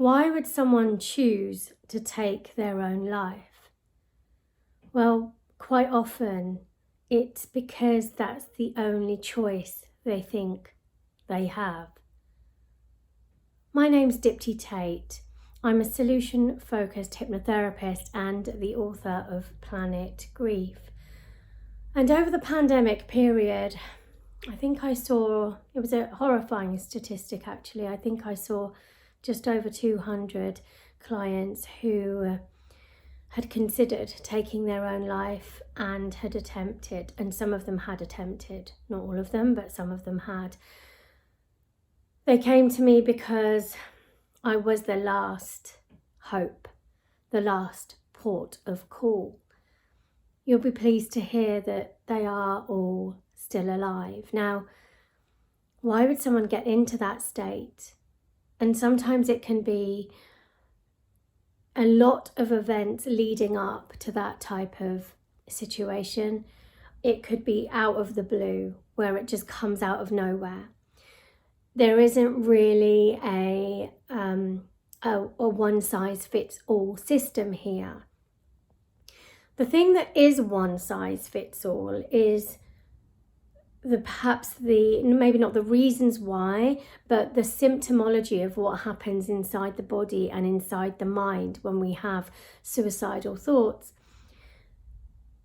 Why would someone choose to take their own life? Well, quite often it's because that's the only choice they think they have. My name's Dipti Tait. I'm a solution-focused hypnotherapist and the author of Planet Grief. And over the pandemic period, I think I saw, it was a horrifying statistic actually, I think I saw just over 200 clients who had considered taking their own life and had attempted, and some of them had attempted, not all of them, but some of them had. They came to me because I was the last hope, the last port of call. You'll be pleased to hear that they are all still alive. Now, why would someone get into that state? And sometimes it can be a lot of events leading up to that type of situation. It could be out of the blue, where it just comes out of nowhere. There isn't really a one-size-fits-all system here. The thing that is one-size-fits-all is maybe not the reasons why, but the symptomology of what happens inside the body and inside the mind when we have suicidal thoughts.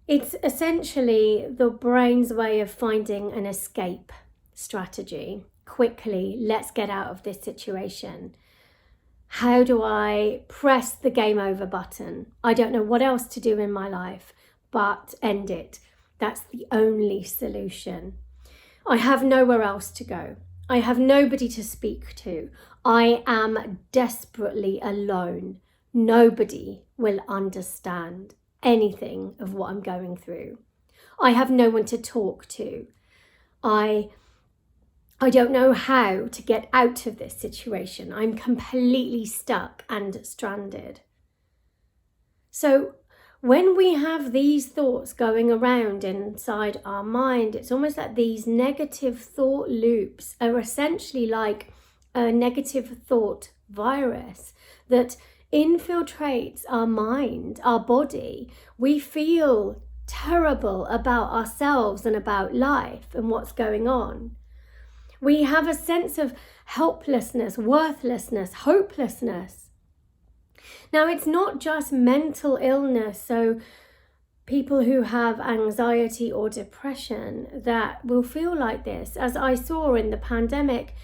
It's essentially the brain's way of finding an escape strategy. Quickly, let's get out of this situation. How do I press the game over button? I don't know what else to do in my life but end it. That's the only solution. I have nowhere else to go. I have nobody to speak to. I am desperately alone. Nobody will understand anything of what I'm going through. I have no one to talk to. I don't know how to get out of this situation. I'm completely stuck and stranded. So when we have these thoughts going around inside our mind, it's almost like these negative thought loops are essentially like a negative thought virus that infiltrates our mind, our body. We feel terrible about ourselves and about life and what's going on. We have a sense of helplessness, worthlessness, hopelessness. Now, it's not just mental illness, so people who have anxiety or depression that will feel like this. As I saw in the pandemic,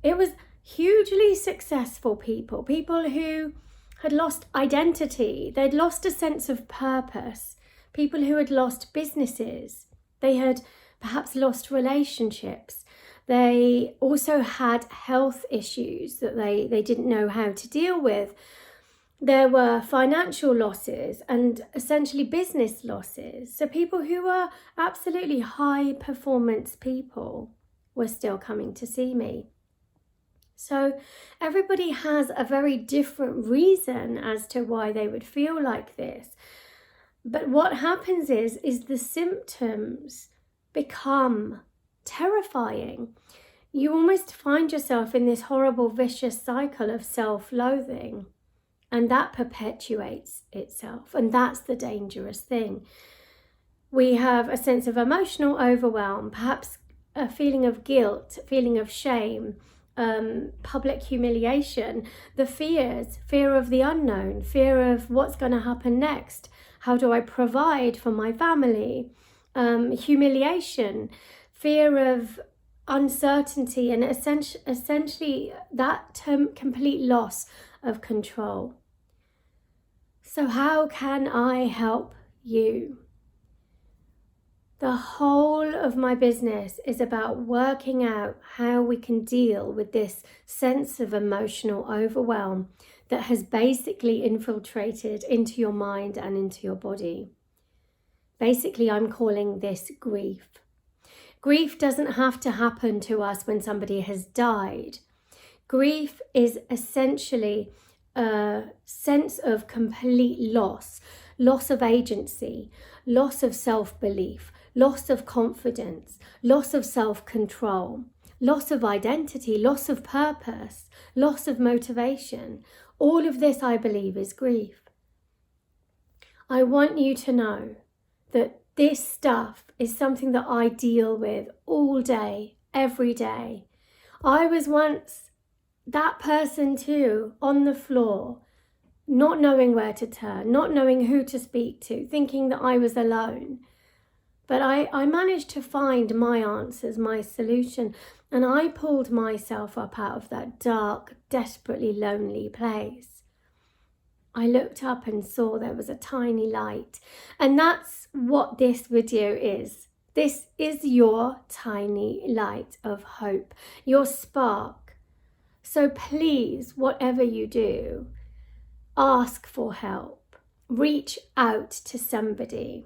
it was hugely successful people who had lost identity, they'd lost a sense of purpose, people who had lost businesses, they had perhaps lost relationships. They also had health issues that they didn't know how to deal with. There were financial losses and essentially business losses. So people who were absolutely high performance people were still coming to see me. So everybody has a very different reason as to why they would feel like this. But what happens is the symptoms become terrifying. You almost find yourself in this horrible vicious cycle of self-loathing, and that perpetuates itself, and that's the dangerous thing. We have a sense of emotional overwhelm, perhaps a feeling of guilt, feeling of shame, public humiliation, the fear of the unknown, fear of what's going to happen next. How do I provide for my family? Humiliation, fear of uncertainty, and essentially that complete loss of control. So how can I help you? The whole of my business is about working out how we can deal with this sense of emotional overwhelm that has basically infiltrated into your mind and into your body. Basically, I'm calling this grief. Grief doesn't have to happen to us when somebody has died. Grief is essentially a sense of complete loss of agency, loss of self-belief, loss of confidence, loss of self-control, loss of identity, loss of purpose, loss of motivation. All of this, I believe, is grief. I want you to know that this stuff is something that I deal with all day, every day. I was once that person too, on the floor, not knowing where to turn, not knowing who to speak to, thinking that I was alone. But I managed to find my answers, my solution, and I pulled myself up out of that dark, desperately lonely place. I looked up and saw there was a tiny light, and that's what this video is. This is your tiny light of hope, your spark. So please, whatever you do, ask for help. Reach out to somebody.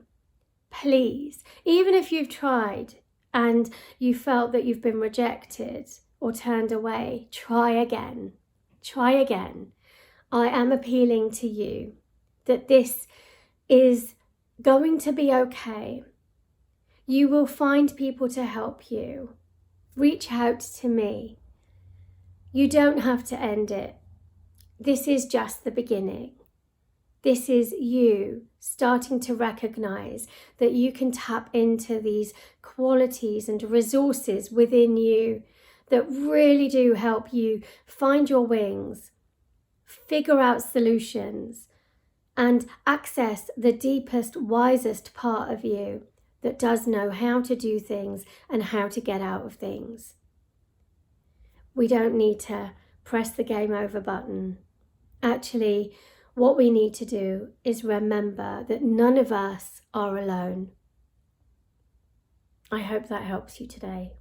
Please, even if you've tried and you felt that you've been rejected or turned away, try again. Try again. I am appealing to you that this is going to be okay. You will find people to help you. Reach out to me. You don't have to end it. This is just the beginning. This is you starting to recognize that you can tap into these qualities and resources within you that really do help you find your wings, figure out solutions, and access the deepest, wisest part of you that does know how to do things and how to get out of things. We don't need to press the game over button. Actually, what we need to do is remember that none of us are alone. I hope that helps you today.